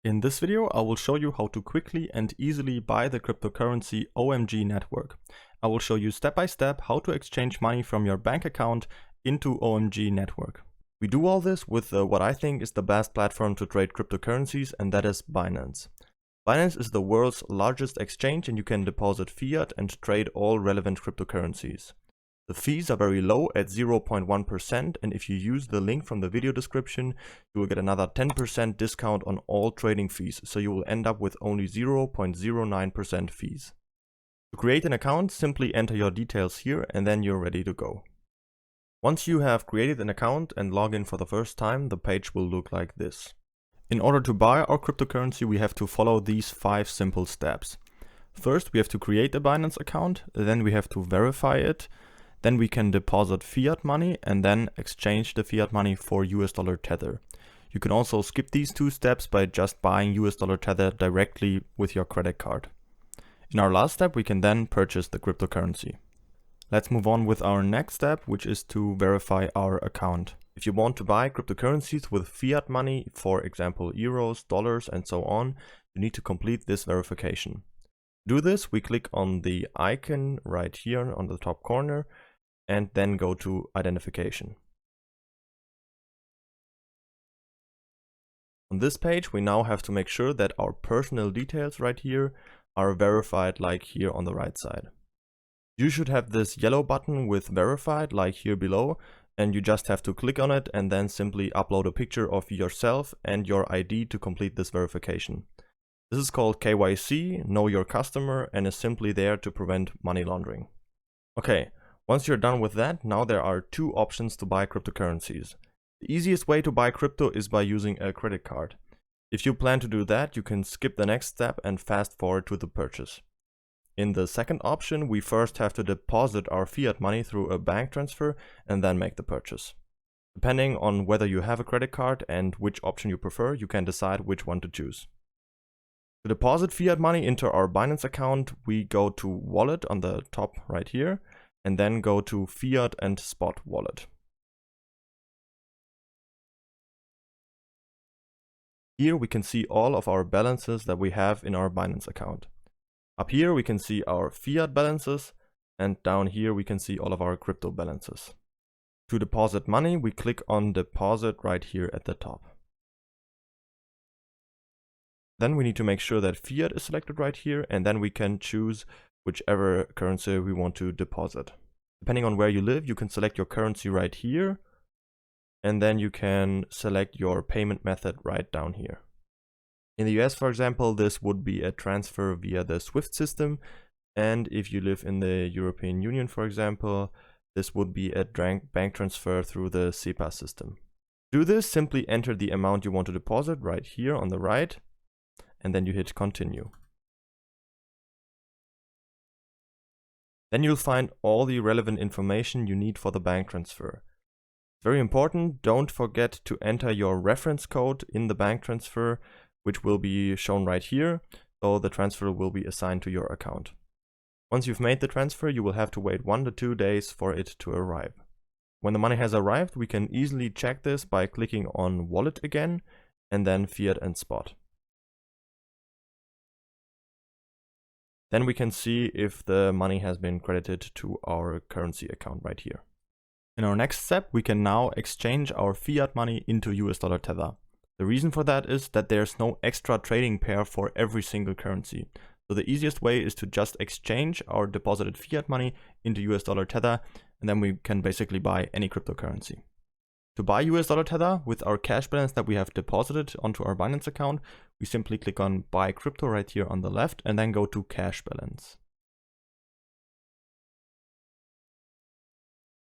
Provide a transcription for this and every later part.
In this video, I will show you how to quickly and easily buy the cryptocurrency OMG Network. I will show you step by step how to exchange money from your bank account into OMG Network. We do all this with what I think is the best platform to trade cryptocurrencies, and that is Binance. Binance is the world's largest exchange, and you can deposit fiat and trade all relevant cryptocurrencies. The fees are very low at 0.1%, and if you use the link from the video description, you will get another 10% discount on all trading fees, so you will end up with only 0.09% fees. To create an account, simply enter your details here and then you're ready to go. Once you have created an account and log in for the first time, the page will look like this. In order to buy our cryptocurrency, we have to follow these 5 simple steps. First, we have to create a Binance account, then we have to verify it. Then we can deposit fiat money and then exchange the fiat money for USD Tether. You can also skip these 2 steps by just buying USD Tether directly with your credit card. In our last step, we can then purchase the cryptocurrency. Let's move on with our next step, which is to verify our account. If you want to buy cryptocurrencies with fiat money, for example euros, dollars and so on, you need to complete this verification. To do this, we click on the icon right here on the top corner and then go to identification. On this page, we now have to make sure that our personal details right here are verified like here on the right side. You should have this yellow button with verified like here below, and you just have to click on it and then simply upload a picture of yourself and your ID to complete this verification. This is called KYC, Know Your Customer, and is simply there to prevent money laundering. Okay. Once you're done with that, now there are 2 options to buy cryptocurrencies. The easiest way to buy crypto is by using a credit card. If you plan to do that, you can skip the next step and fast forward to the purchase. In the second option, we first have to deposit our fiat money through a bank transfer and then make the purchase. Depending on whether you have a credit card and which option you prefer, you can decide which one to choose. To deposit fiat money into our Binance account, we go to Wallet on the top right here, and then go to Fiat and Spot Wallet. Here we can see all of our balances that we have in our Binance account. Up here we can see our fiat balances, and down here we can see all of our crypto balances. To deposit money, we click on Deposit right here at the top. Then we need to make sure that fiat is selected right here, and then we can choose whichever currency we want to deposit. Depending on where you live, you can select your currency right here, and then you can select your payment method right down here. In the US, for example, this would be a transfer via the SWIFT system, and if you live in the European Union, for example, this would be a bank transfer through the SEPA system. To do this, simply enter the amount you want to deposit right here on the right, and then you hit continue. Then you'll find all the relevant information you need for the bank transfer. Very important, don't forget to enter your reference code in the bank transfer, which will be shown right here, so the transfer will be assigned to your account. Once you've made the transfer, you will have to wait 1 to 2 days for it to arrive. When the money has arrived, we can easily check this by clicking on Wallet again, and then Fiat and Spot. Then we can see if the money has been credited to our currency account right here. In our next step, we can now exchange our fiat money into USD Tether. The reason for that is that there's no extra trading pair for every single currency. So the easiest way is to just exchange our deposited fiat money into USD Tether, and then we can basically buy any cryptocurrency. To buy USD Tether with our cash balance that we have deposited onto our Binance account, we simply click on Buy Crypto right here on the left and then go to Cash Balance.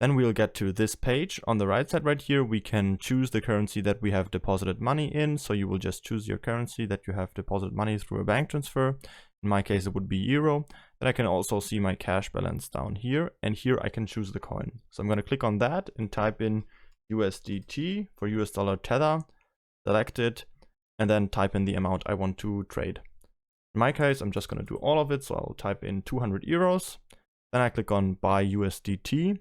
Then we'll get to this page. On the right side right here, we can choose the currency that we have deposited money in. So you will just choose your currency that you have deposited money through a bank transfer. In my case, it would be euro. Then I can also see my cash balance down here, and here I can choose the coin. So I'm going to click on that and type in USDT for USD Tether, select it, and then type in the amount I want to trade. In my case, I'm just going to do all of it, so I'll type in 200 euros. Then I click on Buy USDT.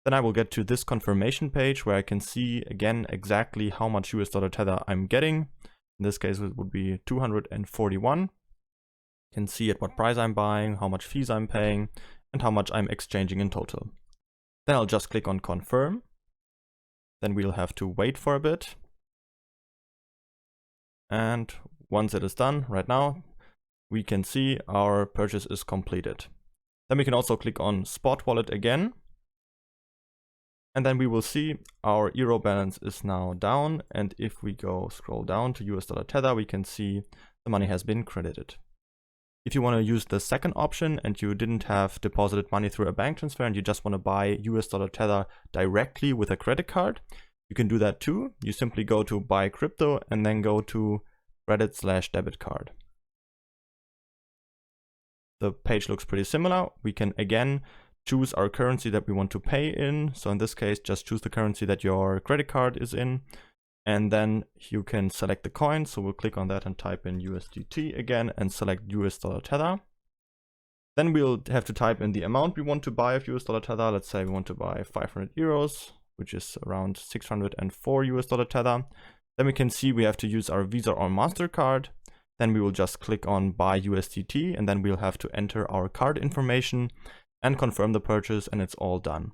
Then I will get to this confirmation page where I can see again exactly how much USD Tether I'm getting. In this case, it would be 241. You can see at what price I'm buying, how much fees I'm paying, and how much I'm exchanging in total. Then I'll just click on confirm. Then we'll have to wait for a bit. And once it is done right now, we can see our purchase is completed. Then we can also click on spot wallet again. And then we will see our euro balance is now down. And if we go scroll down to US dollar Tether, we can see the money has been credited. If you want to use the second option and you didn't have deposited money through a bank transfer and you just want to buy US dollar Tether directly with a credit card, you can do that too. You simply go to buy crypto and then go to credit/debit card. The page looks pretty similar. We can again choose our currency that we want to pay in. So in this case, just choose the currency that your credit card is in. And then you can select the coin. So we'll click on that and type in USDT again and select US dollar Tether. Then we'll have to type in the amount we want to buy of US dollar Tether. Let's say we want to buy 500 euros, which is around 604 US dollar Tether. Then we can see we have to use our Visa or MasterCard. Then we will just click on buy USDT and then we'll have to enter our card information and confirm the purchase, and it's all done.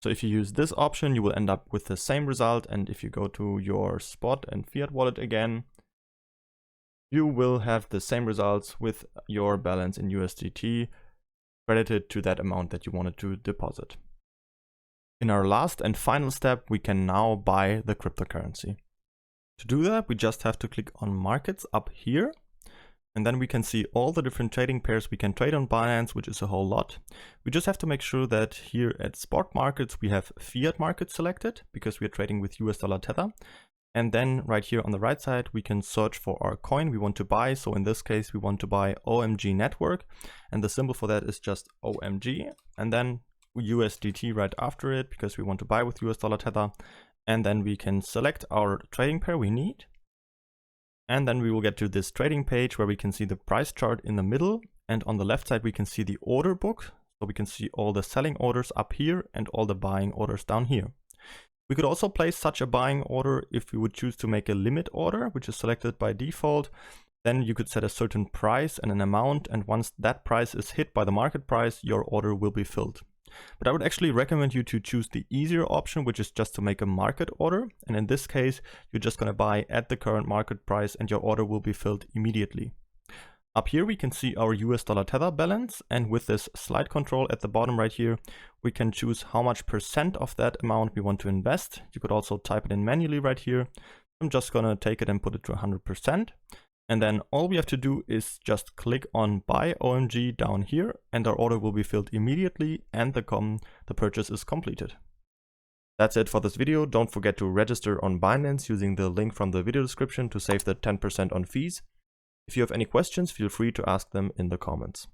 So if you use this option, you will end up with the same result. And if you go to your spot and fiat wallet again, you will have the same results with your balance in USDT credited to that amount that you wanted to deposit. In our last and final step, we can now buy the cryptocurrency. To do that, we just have to click on markets up here. And then we can see all the different trading pairs we can trade on Binance, which is a whole lot. We just have to make sure that here at spot markets, we have fiat market selected because we are trading with US dollar Tether. And then right here on the right side, we can search for our coin we want to buy. So in this case, we want to buy OMG Network. And the symbol for that is just OMG. And then USDT right after it because we want to buy with US dollar Tether. And then we can select our trading pair we need. And then we will get to this trading page where we can see the price chart in the middle. And on the left side, we can see the order book. So we can see all the selling orders up here and all the buying orders down here. We could also place such a buying order if we would choose to make a limit order, which is selected by default. Then you could set a certain price and an amount. And once that price is hit by the market price, your order will be filled. But I would actually recommend you to choose the easier option, which is just to make a market order. And in this case, you're just going to buy at the current market price and your order will be filled immediately. Up here, we can see our US dollar Tether balance. And with this slide control at the bottom right here, we can choose how much % of that amount we want to invest. You could also type it in manually right here. I'm just going to take it and put it to 100%. And then all we have to do is just click on buy OMG down here and our order will be filled immediately and the purchase is completed. That's it for this video. Don't forget to register on Binance using the link from the video description to save the 10% on fees. If you have any questions, feel free to ask them in the comments.